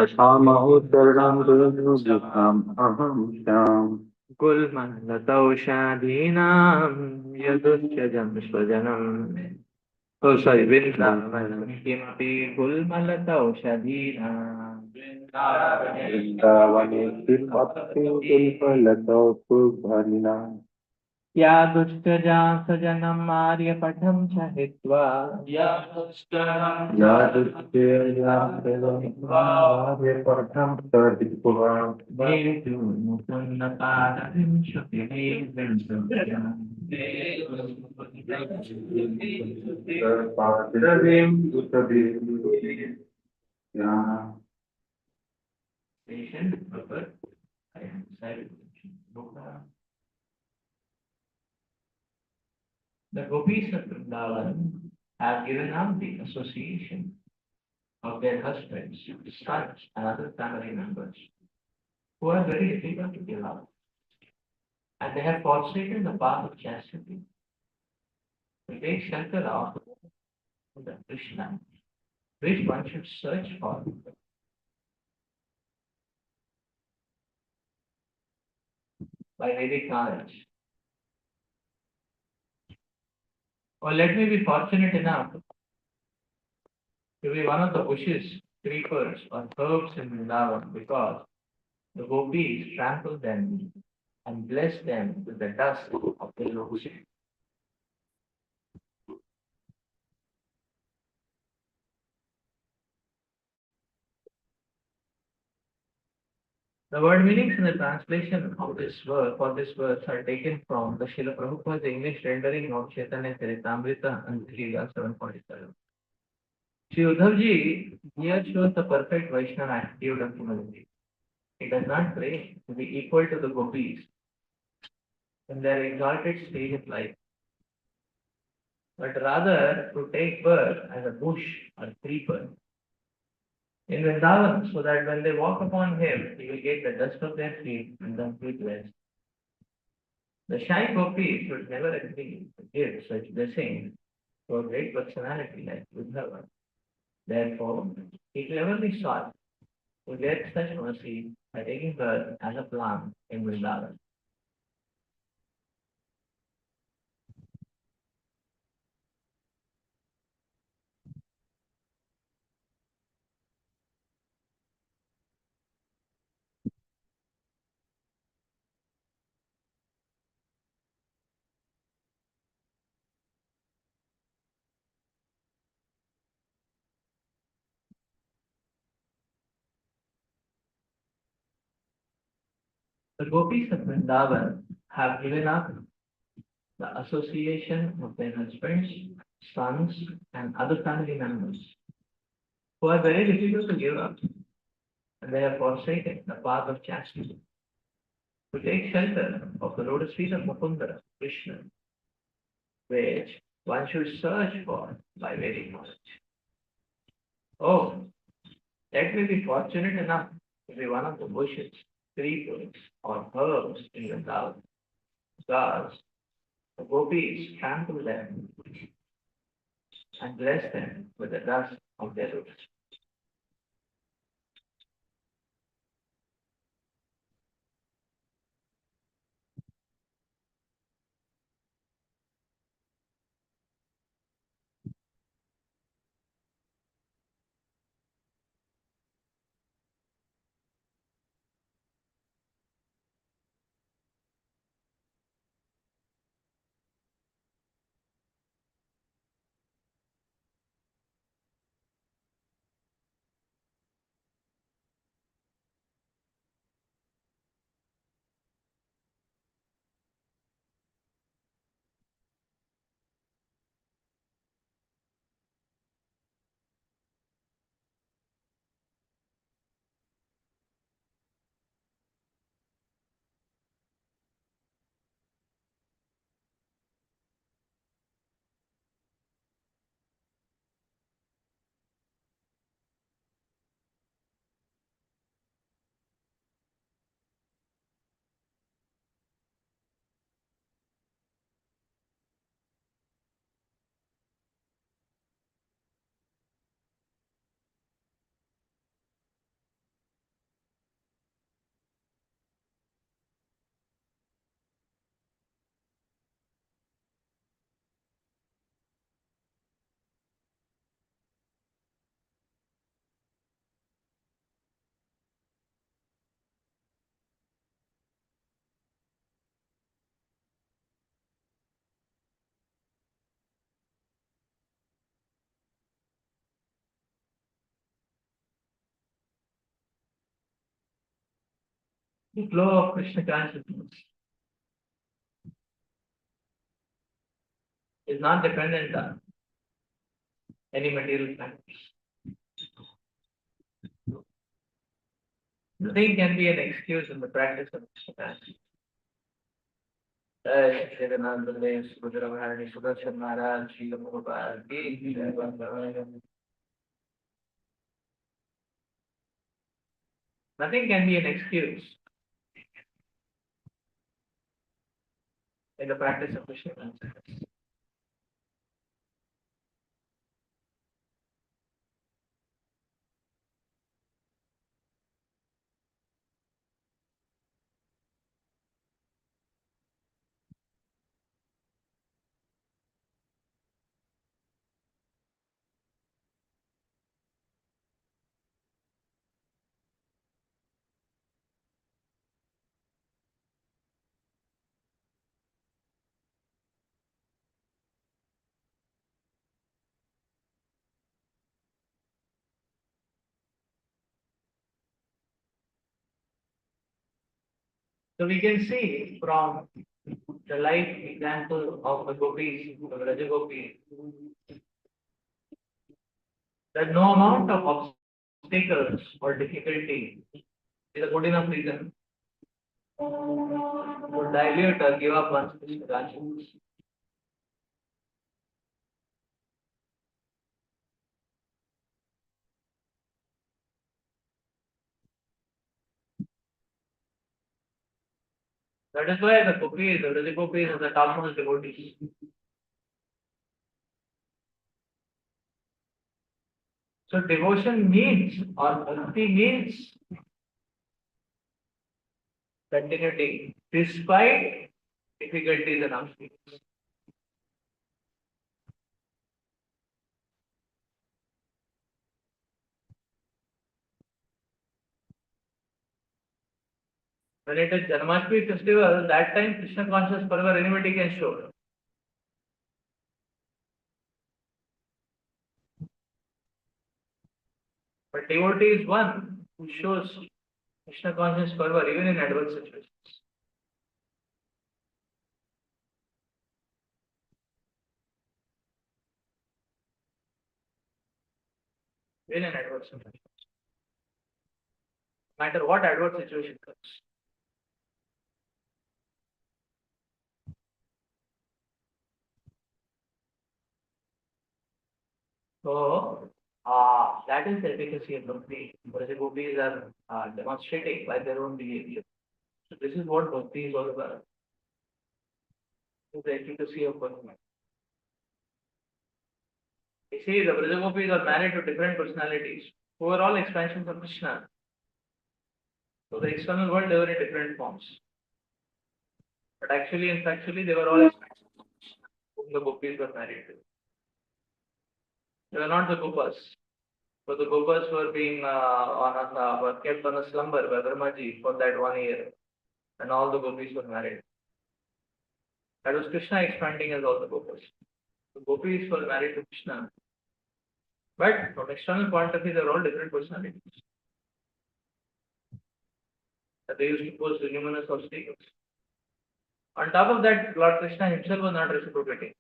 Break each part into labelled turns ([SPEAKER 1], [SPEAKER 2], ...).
[SPEAKER 1] असामहोत्तरणां गुरुगुहाम् अहं श्याम्
[SPEAKER 2] गुल्मलतौषाधीनां यदुच्यजं स्वजनम् Oh, sorry, Vrindavan. Kimapi gulmalataushadhinam.
[SPEAKER 1] वृन्दावने किमपि कुल्फलतौ कुर्वन्ना
[SPEAKER 2] या दुष्टजा सजनम् आर्यपठं च हित्वा
[SPEAKER 1] यादृच्छेयापठं सदित्वा
[SPEAKER 2] भेतु मुकुन्दपादविंशतिः
[SPEAKER 1] पात्रवीं दुतवीं
[SPEAKER 2] Patient, proper, I am decided. The gopis of Vrindavan have given up the association of their husbands, sons, and other family members who are very difficult to give up. And they have forsaken the path of chastity to take shelter of the Krishna, which one should search for by Vedic knowledge. Or let me be fortunate enough to be one of the bushes, creepers, or herbs in Vrindavan because the gopis trample them and bless them with the dust of their lotus. The word meanings in the translation of this verse for this verse are taken from the Srila Prabhupada's English rendering of Chaitanya Charitamrita and Srila 747. Sri Uddhavji here shows the perfect Vaishnava attitude of humility. He does not pray to be equal to the gopis in their exalted stage of life, but rather to take birth as a bush or creeper in Vrindavan, so that when they walk upon him, he will get the dust of their feet and complete rest. The shy gopis should never agree to give such blessings to a great personality like Uddhava. Therefore, he cleverly sought to get such mercy by taking birth as a plant in Vrindavan. The gopis of Vrindavan have given up the association of their husbands, sons, and other family members who are very difficult to give up, and they have forsaken the path of chastity to take shelter of the lotus feet of Mukunda, Krishna, which one should search for by Vedic knowledge. Oh, let me be fortunate enough to be one of the bushes, creepers, or herbs in the garden. Thus, the gopis trample them and bless them with the dust of their lotus. The flow of Krishna consciousness is not dependent on any material factors. Nothing can be an excuse in the practice of Krishna consciousness. Jai Shri Nanda Dev Sudharamahani Sudarshan Maharaj Srila Prabhupada Ki Jai. Nothing can be an excuse in the practice of Krishna consciousness. So we can see from the life example of the gopis, the Raja gopis, that no amount of obstacles or difficulty is a good enough reason to dilute or give up one's Krishna consciousness. That is why the gopis, the Raja gopis, are the topmost devotees. So devotion means, or bhakti means, continuity despite difficulties and obstacles. When it is Janmashtami festival, that time Krishna conscious fervor anybody can show. But devotee is one who shows Krishna conscious fervor even in adverse situations. Even in adverse situations. No matter what adverse situation comes. So, that is the efficacy of bhakti. Because gopis are demonstrating by their own behavior. So, this is what bhakti is all about. The efficacy of bhakti. You see, the Braja gopis are married to different personalities who are all expansions of Krishna. So, the external world, they were in different forms. But actually, and factually, they were all expansions of Krishna, whom the gopis were married to. They were not the gopas. So the gopas were being were kept on a slumber by Brahmaji for that 1 year, and all the gopis were married. That was Krishna expanding as all the gopas. The gopis were married to Krishna, but from external point of view, they were all different personalities. That they used to pose numerous obstacles. On top of that, Lord Krishna himself was not reciprocating.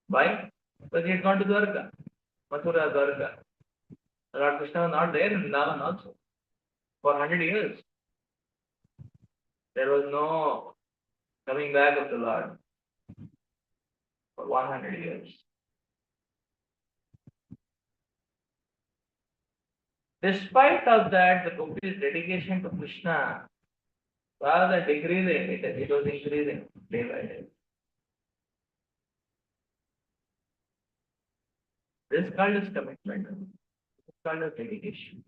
[SPEAKER 2] Why? Because he had gone to Dwarka, Mathura, Dwarka. Lord Krishna was not there in Vrindavan also for 100 years. There was no coming back of the Lord for 100 years. Despite of that, the complete dedication to Krishna, rather than decreasing, it was increasing day by day. This is called as commitment. This is called as dedication.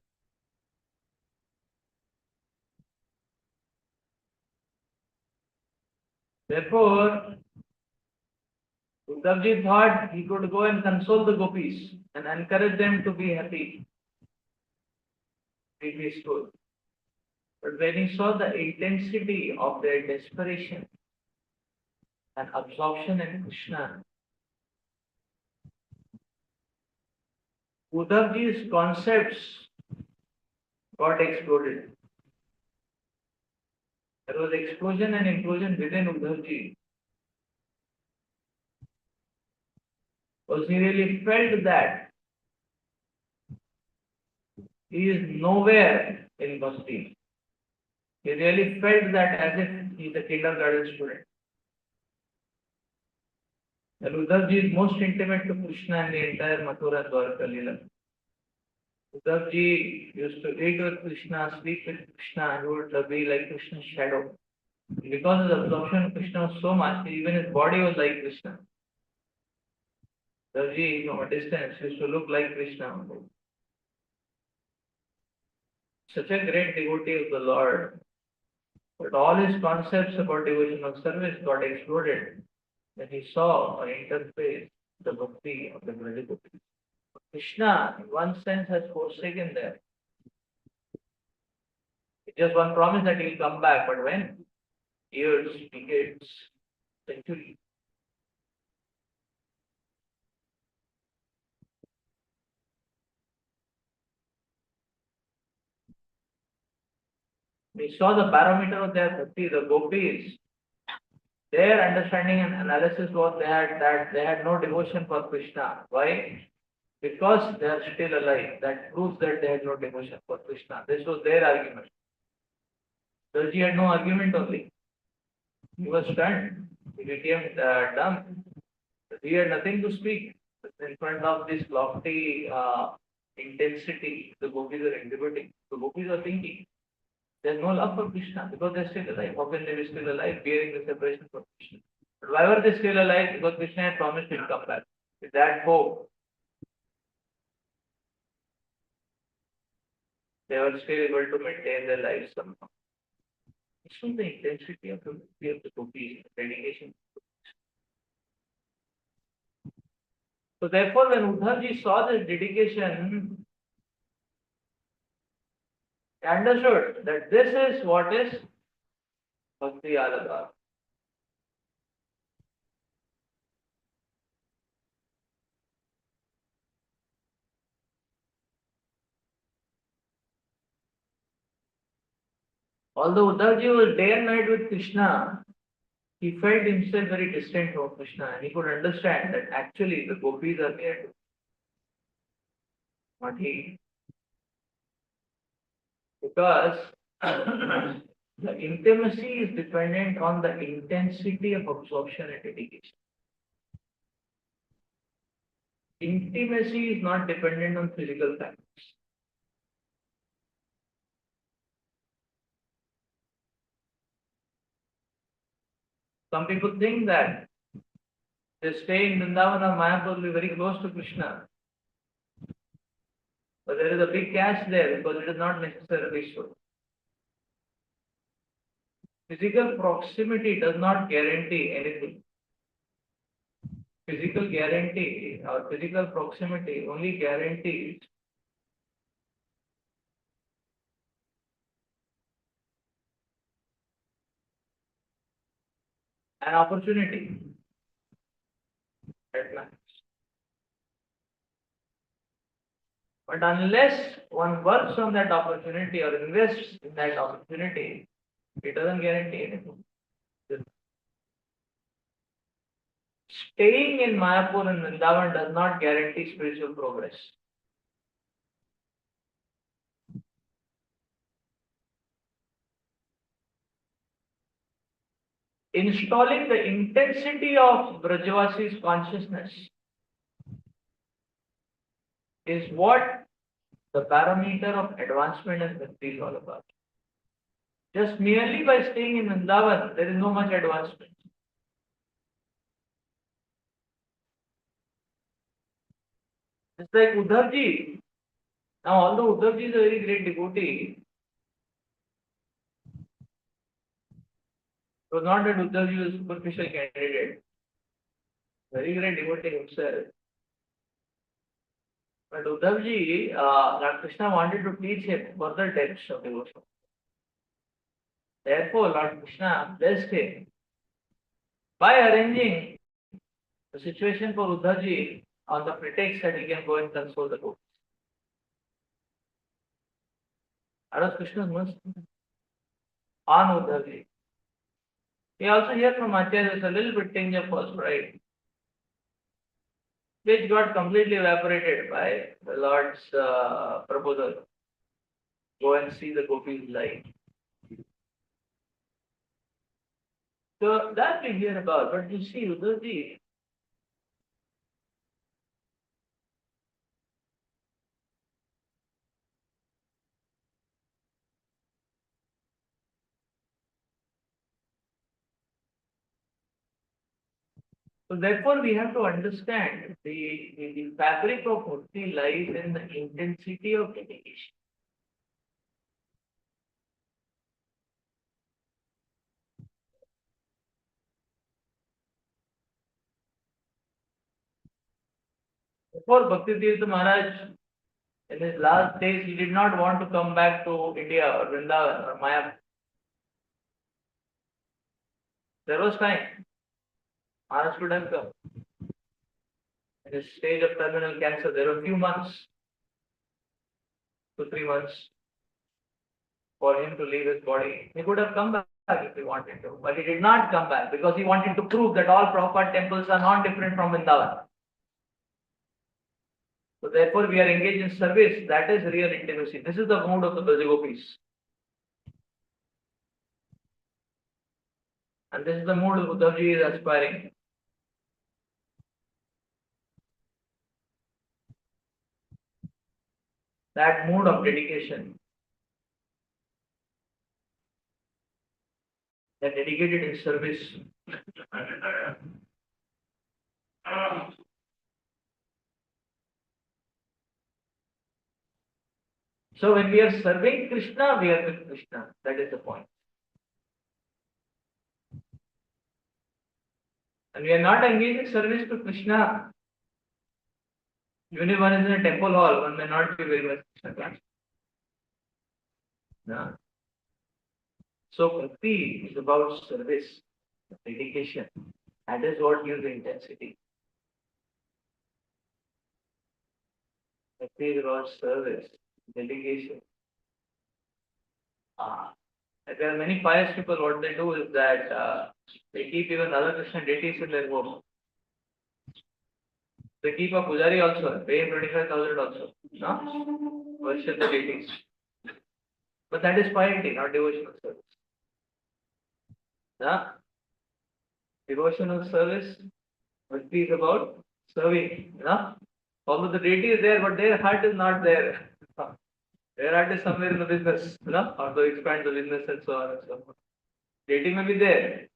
[SPEAKER 2] Therefore, Uddhavji thought he could go and console the gopis and encourage them to be happy, be peaceful. But when he saw the intensity of their desperation and absorption in Krishna, Uddhavji's concepts got exploded. There was explosion and implosion within Uddhavji. Because he really felt that he is nowhere in Bhakti. He really felt that as if he is a kindergarten student. And Uddhavji is most intimate to Krishna in the entire Mathura Dwarka Leela. Uddhavji used to eat with Krishna, sleep with Krishna, and would be like Krishna's shadow. Because his absorption of Krishna was so much, even his body was like Krishna. Uddhavji, from a distance, used to look like Krishna. Such a great devotee of the Lord. But all his concepts about devotional service got exploded when he saw or interface the bhakti of the Brajagopis. Krishna, in one sense, has forsaken them. It's just one promise that he will come back, but when? Years, decades, centuries. We saw the barometer of their bhakti, the gopis. Their understanding and analysis was that they had no devotion for Krishna. Why? Because they are still alive. That proves that they had no devotion for Krishna. This was their argument. Darji had no argument only. He was stunned. He became dumb. He had nothing to speak in front of this lofty intensity the gopis are exhibiting. The gopis are thinking there's no love for Krishna because they're still alive. How can they be still alive bearing the separation from Krishna? But why were they still alive? Because Krishna had promised he'll come back. With that hope, they were still able to maintain their lives somehow. It's from the intensity of the gopis, dedication. So therefore, when Uddhavji saw this dedication, he understood that this is what is Bhakti all about. Although Uddhavji was day and night with Krishna, he felt himself very distant from Krishna and he could understand that actually the gopis are there, not he. Because the intimacy is dependent on the intensity of absorption and dedication. Intimacy is not dependent on physical factors. Some people think that they stay in Vrindavan or Mayapur will be very close to Krishna. But there is a big catch there because it is not necessarily so. Physical proximity does not guarantee anything. Physical guarantee or physical proximity only guarantees an opportunity at max. But unless one works on that opportunity or invests in that opportunity, it doesn't guarantee anything. Staying in Mayapur and Vrindavan does not guarantee spiritual progress. Installing the intensity of Brajavasi's consciousness is what the parameter of advancement and bhakti is all about. Just merely by staying in Vrindavan, there is no much advancement. It's like Uddhavji. Now, although Uddhavji is a very great devotee, it was not that Uddhavji was a superficial candidate. Very great devotee himself. But Uddhavji, Lord Krishna wanted to teach him further depths of devotion. Therefore, Lord Krishna blessed him by arranging the situation for Uddhavji on the pretext that he can go and console the gopis. That was Krishna's mercy on Uddhavji. We also hear from Acharyas a little bit tinge of false pride, which got completely evaporated by the Lord's proposal. Go and see the gopis live. So that we hear about, but you see, Uddhavji, so therefore we have to understand the fabric of bhakti lies in the intensity of dedication. Therefore, Bhakti Tirtha Maharaj, in his last days, he did not want to come back to India or Vrindavan or Maya. There was time. Maharaj could have come. In his stage of terminal cancer, there were a few months, 2-3 months, for him to leave his body. He could have come back if he wanted to, but he did not come back because he wanted to prove that all Prabhupada temples are not different from Vrindavan. So therefore, we are engaged in service. That is real intimacy. This is the mood of the Brajagopis. And this is the mood Uddhavji is aspiring. That mood of dedication. That dedicated in service. So when we are serving Krishna, we are with Krishna. That is the point. And we are not engaged in service to Krishna. Even if one is in a temple hall, one may not be very much Krishna conscious. No. So Bhakti is about service, dedication. That is what gives the intensity. Bhakti is about service, dedication. There are many pious people, what they do is that they keep even other Krishna deities in their home. They keep a pujari also, pay him 25,000 also. No? Worship the deities. But that is piety, not devotional service. No? Devotional service, Bhakti is about serving. No? Although the deity is there, but their heart is not there. Their heart is somewhere in the business, or to expand the business and so on and so forth. Deity may be there.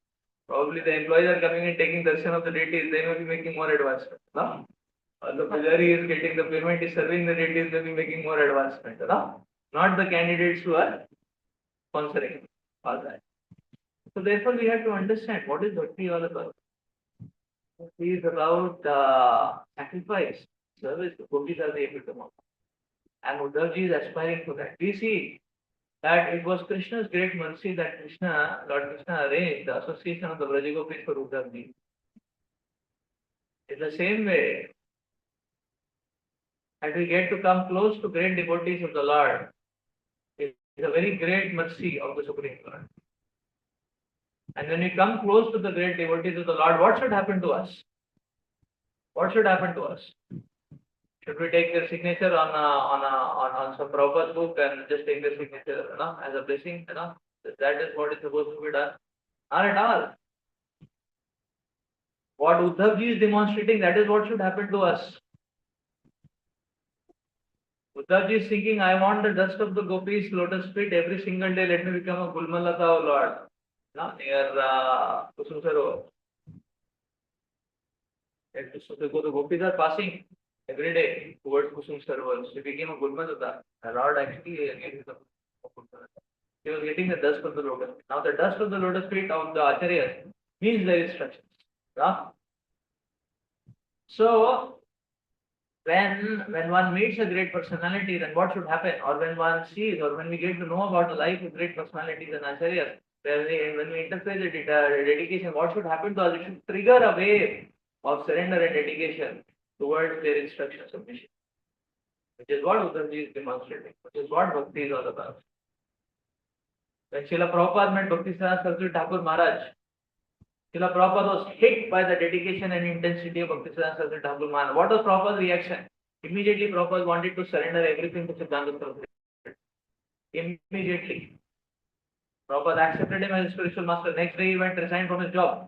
[SPEAKER 2] Probably the employees are coming and taking darshan of the deities, they may be making more advancement. No? Or the pujari is getting the payment, is serving the deities, may be making more advancement. No? Not the candidates who are sponsoring all that. So therefore we have to understand what is Bhakti all about. Bhakti is about sacrifice, service. The gopis are the epitome of. And Uddhavji is aspiring for that. We see that it was Krishna's great mercy that Lord Krishna arranged the association of the Brajagopis for Uddhavji. In the same way, that we get to come close to great devotees of the Lord is a very great mercy of the Supreme Lord. And when we come close to the great devotees of the Lord, what should happen to us? What should happen to us? Should we take their signature on some Prabhupada book and just take their signature, as a blessing, That is what is supposed to be done. Not at all. What Uddhavji is demonstrating, that is what should happen to us. Uddhavji is thinking, I want the dust of the gopis lotus feet every single day. Let me become a Gulmalata, O Lord. Near Kusum Sarovar. The gopis are passing every day towards Kusum Sarovar. So he became a Gulmalata. The Lord actually gave him he was getting the dust of the lotus feet. Now the dust of the lotus feet of the Acharyas means their instructions. So when one meets a great personality, then what should happen? Or when one sees, or when we get to know about the life of great personalities and acharyas, when we interpret the dedication, what should happen to us? It should trigger a wave of surrender and dedication towards their instruction submission, which is what Uddhavji is demonstrating, which is what Bhakti is all about. When Srila Prabhupada met Bhakti Siddhanta Saraswati Thakur Maharaj, Srila Prabhupada was hit by the dedication and intensity of Bhaktisiddhanta Saraswati Thakur Maharaj. What was Prabhupada's reaction? Immediately Prabhupada wanted to surrender everything to Siddhanta Saraswati. Immediately. Prabhupada accepted him as a spiritual master. Next day he went resigned from his job.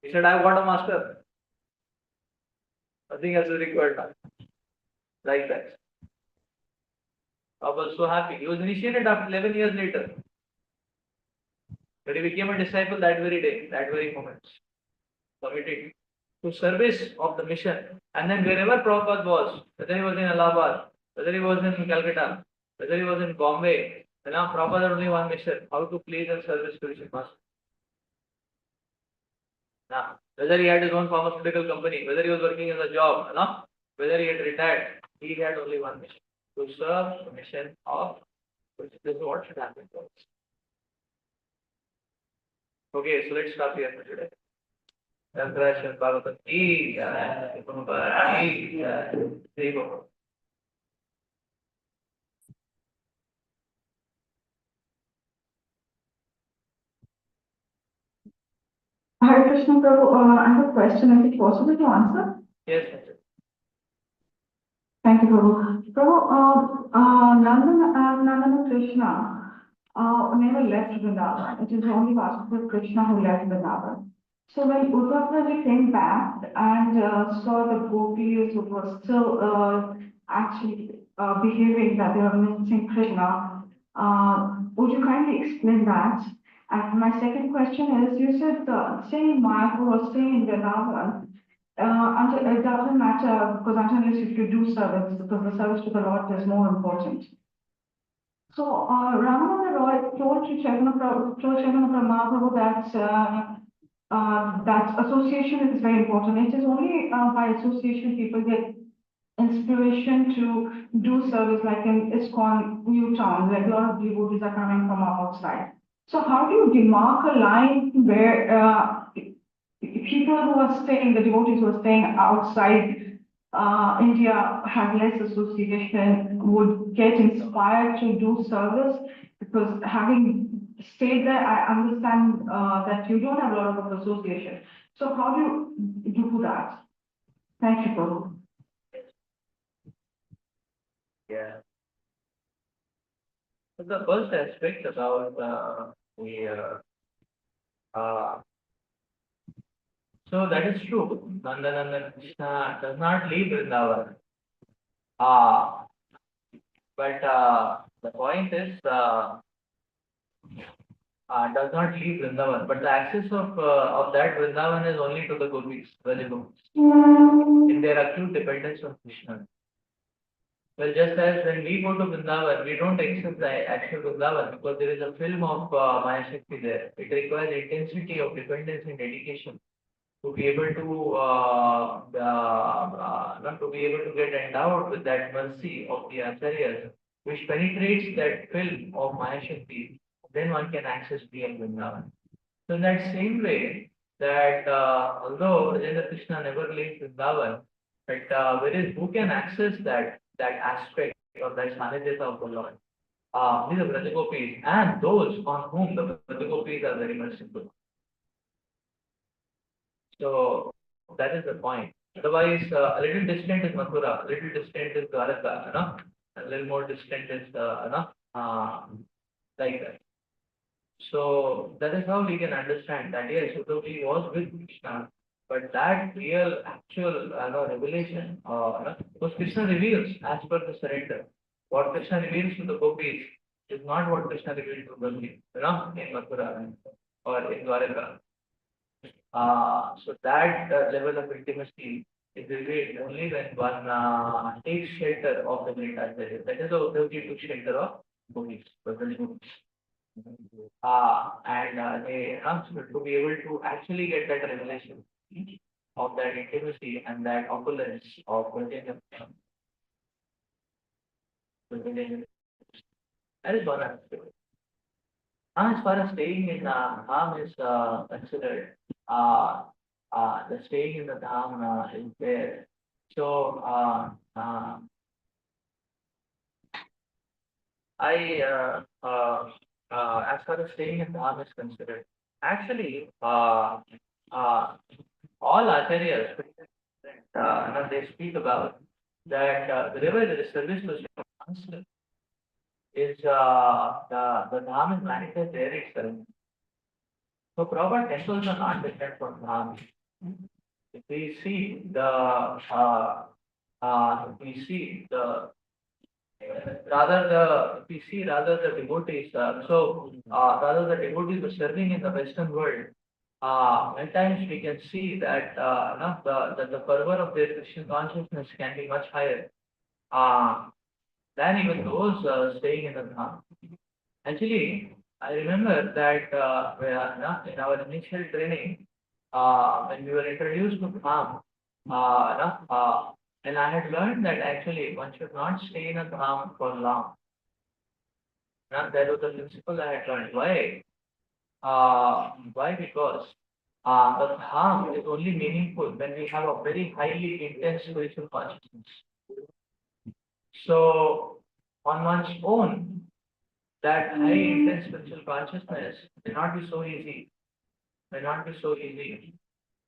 [SPEAKER 2] He said, I've got a master. Nothing else is required now. Like that. Prabhupada was so happy. He was initiated after 11 years later. But he became a disciple that very day, that very moment. Committed to service of the mission. And then wherever Prabhupada was, whether he was in Allahabad, whether he was in Calcutta, whether he was in Bombay, now Prabhupada had only one mission, how to please and serve his spiritual master. Now, whether he had his own pharmaceutical company, whether he was working in a job, whether he had retired, he had only one mission, to serve the mission of, which is what should happen to us. Okay, so let's stop here for today. Congratulations, Bhagavatam.
[SPEAKER 3] Hare Krishna Prabhu, I have a question. Is it possible to answer?
[SPEAKER 2] Yes.
[SPEAKER 3] Thank you, Prabhu. Prabhu, Nandana Krishna never left Vrindavan. It is only Vasudeva Krishna who left Vrindavan. So when Uddhava came back and saw the gopis who were still actually behaving that they were missing Krishna, would you kindly explain that? And my second question is, you said staying in Mayapur or staying in Vrindavan, until it doesn't matter because until if you do service, because the service to the Lord is more important. So Ramananda Roy told Chaitanya Mahaprabhu that that association is very important. It is only by association people get inspiration to do service, like in ISKCON New Town, like a lot of devotees are coming from outside. So how do you demark a line where people who are staying, the devotees who are staying outside India have less association, would get inspired to do service? Because having stayed there, I understand that you don't have a lot of association. So how do you do that? Thank you, Prabhu.
[SPEAKER 2] Yeah. So the first aspect about so that is true. Nanda Krishna does not leave Vrindavan. But the point is, does not leave Vrindavan. But the access of that Vrindavan is only to the gopis, in their acute dependence on Krishna. Well, just as when we go to Vrindavan, we don't accept the actual Vrindavan because there is a film of Maya Shakti there. It requires intensity of dependence and dedication to be able to not to be able to get endowed with that mercy of the acharyas, which penetrates that film of Maya Shakti. Then one can access real Vrindavan. So in that same way, that although Rajendra Krishna never leaves Vrindavan, but whereas who can access that aspect of that Sanidhyata of the Lord? These are Brajagopis and those on whom the Brajagopis are very much simple. So that is the point. Otherwise, a little distant is Mathura, a little distant is Dwaraka, a little more distant is like that. So that is how we can understand that yes, Uddhavji was with Krishna, but that real actual revelation, because Krishna reveals as per the surrender. What Krishna reveals to the gopis is not what Krishna revealed to Brahmi, in Mathura or in Dwaraka. So that level of intimacy is revealed only when one takes shelter of the great Acharya. That is how Uddhavji took shelter of gopis, and they to be able to actually get that revelation of that intimacy and that opulence of continuum. That is one aspect. As far as staying in Dham is considered, the staying in the Dham is there. So as far as staying in Dham is considered, Actually, uh, all acharyas, they speak about that wherever there is service to Shri is the dham is manifest there itself. So proper temples are not different from dham. If we see if we see the if we see rather the devotees, rather the devotees are serving in the Western world. At times we can see that the fervor of their Christian consciousness can be much higher than even those staying in the dham. Actually, I remember that in our initial training, when we were introduced to dham, and I had learned that actually one should not stay in a dham for long. That was the principle I had learned. Why? Why? Because the dham is only meaningful when we have a very highly intense spiritual consciousness. So, on one's own, that high intense spiritual consciousness may not be so easy. May not be so easy.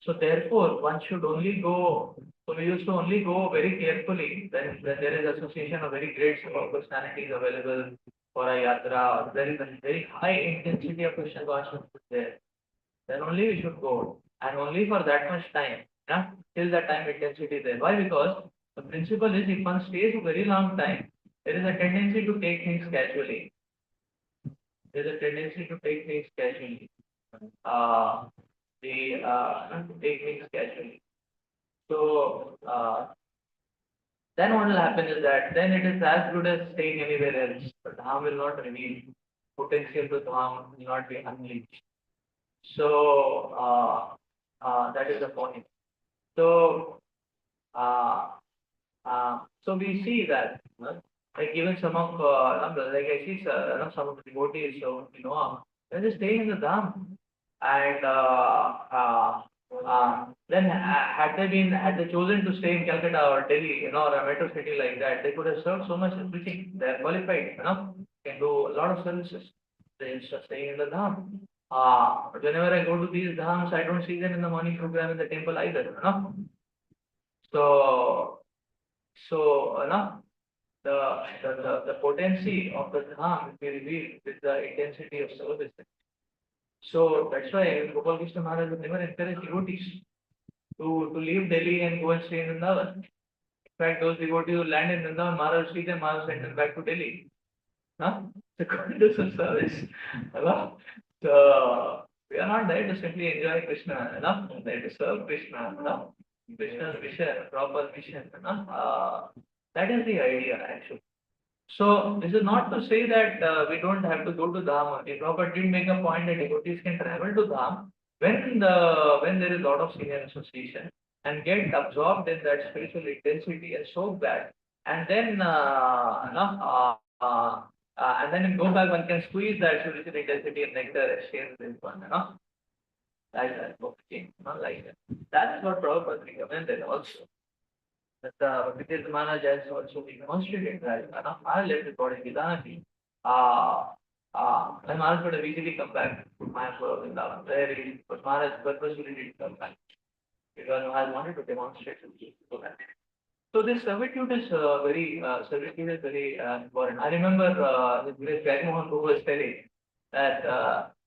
[SPEAKER 2] So therefore, one should only go. So we used to only go very carefully when there is association of very great personalities available for a yatra, or there is a very high intensity of Krishna consciousness there. Then only we should go, and only for that much time. Yeah, till that time intensity is there. Why? Because the principle is if one stays a very long time, there is a tendency to take things casually. There is a tendency to take things casually. Uh, they take things casually. So then what will happen is that then it is as good as staying anywhere else. But Dham will not reveal. Potential to Dham will not be unleashed. So that is the point. So so we see that like even some of like I see some of the devotees so they're just staying in the dham and then had they chosen to stay in Calcutta or Delhi, or a metro city like that, they could have served so much everything. They are qualified, can do a lot of services. They just staying in the dham. But whenever I go to these dhams, I don't see them in the morning program in the temple either, So, the potency of the dham will be revealed with the intensity of service. So that's why Gopal Krishna Maharaj would never encourage devotees to leave Delhi and go and stay in Vrindavan. In fact, those devotees who land in Vrindavan, Maharaj see them, Maharaj send them back to Delhi. Huh? To do some service. So we are not there to simply enjoy Krishna, there to serve Krishna, Krishna's mission, proper mission. That is the idea actually. So this is not to say that we don't have to go to Dham. The Prabhupada did make a point that devotees can travel to Dham when there is a lot of senior association and get absorbed in that spiritual intensity and soak that, and then and then go back. One can squeeze that spiritual intensity and nectar and share this one, like that. Okay, not like that. That's what Prabhupada recommended also. That because Maharaj has also demonstrated that our left body Vedanta, and Maharaj would have easily come back to Mayapur Vrindavan, but Maharaj purposefully didn't come back because Maharaj wanted to demonstrate something. So this servitude is very important. I remember the great Gary Mohan who was telling that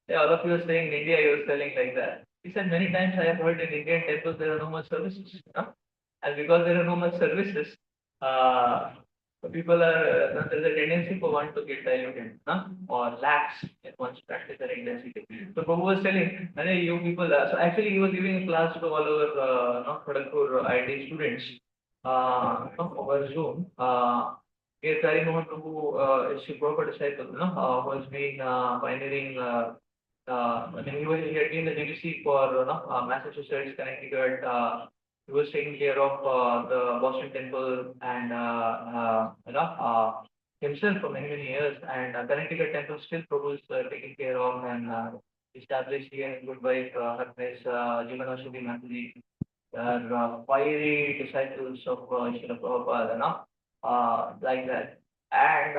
[SPEAKER 2] yeah, all of you are staying in India, he was telling like that. He said many times I have heard in Indian temples there are no much services. And because there are no much services, uh, people are there is a tendency for one to get diluted, or lax in one's practice and intensity. So Prabhu was telling, "Hey, you people." So actually, he was giving a class to all our Kharagpur IIT students over Zoom. Kari Mohan Prabhu is a proper disciple, who has been pioneering. I mean, he had been the DVC for Massachusetts, Connecticut. He was taking care of the Boston Temple and himself for many years. And Connecticut Temple still Prabhu is taking care of and established here in good wife, her place, Jivana Shuddhi Mataji. Fiery disciples of Srila Prabhupada, like that. And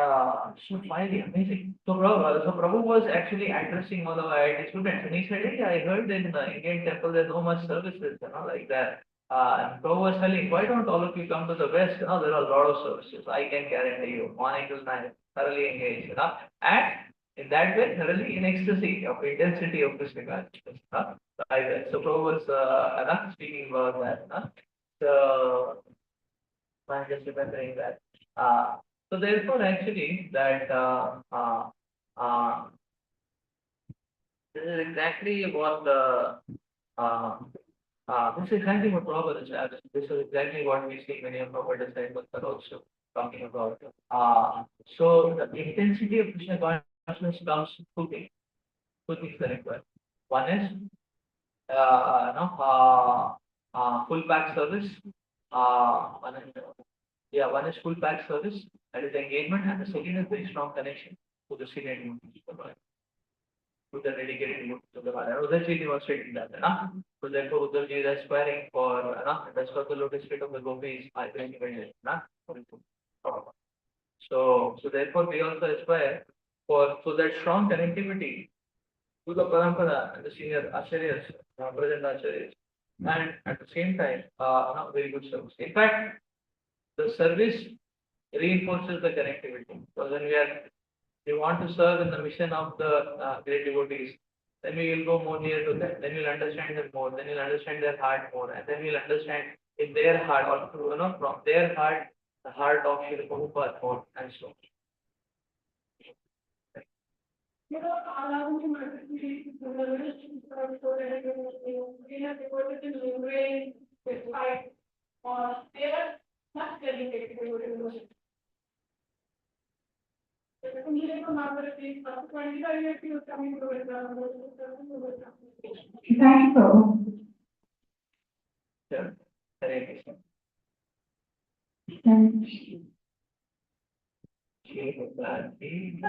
[SPEAKER 2] so finally, amazing. So Prabhu was actually addressing all of IIT students, and he said, "Hey, I heard in the Indian temple there's so much services, like that." And Prabhu was telling, "Why don't all of you come to the West? There are a lot of services. I can guarantee you, morning to night, thoroughly engaged, and in that way, thoroughly in ecstasy of intensity of Krishna consciousness, like that." So Prabhu was speaking about that. So I'm just remembering that. So therefore, actually, that this is exactly what this is exactly what Robert is. This is exactly what we see many of our disciples are also talking about. So the intensity of Krishna consciousness comes two things are required. One is full pack service. One is, yeah, one is full pack service, that is engagement, and the second is very strong connection to the senior devotees, to the dedicated devotees of the Lord. And Uddhavji demonstrated that. So therefore, Uddhavji is aspiring for, that's what the lotus feet of the gopis are very, very, so therefore, we also aspire for that strong connectivity to the parampara and the senior acharyas, present acharyas, and at the same time, very good service. In fact, the service reinforces the connectivity. So when we want to serve in the mission of the great devotees, then we will go more near to them. Then we'll understand them more. Then we'll understand their heart more, and then we'll understand in their heart or from their heart, the heart of Srila Prabhupada more, and so on.
[SPEAKER 3] Allowing him to relationship so that we have devoted to membrane despite or they are not dedicated to devotion. Thank you.
[SPEAKER 2] Sure. Hare Krishna.
[SPEAKER 3] Thank you.
[SPEAKER 2] Shiva Bhakti.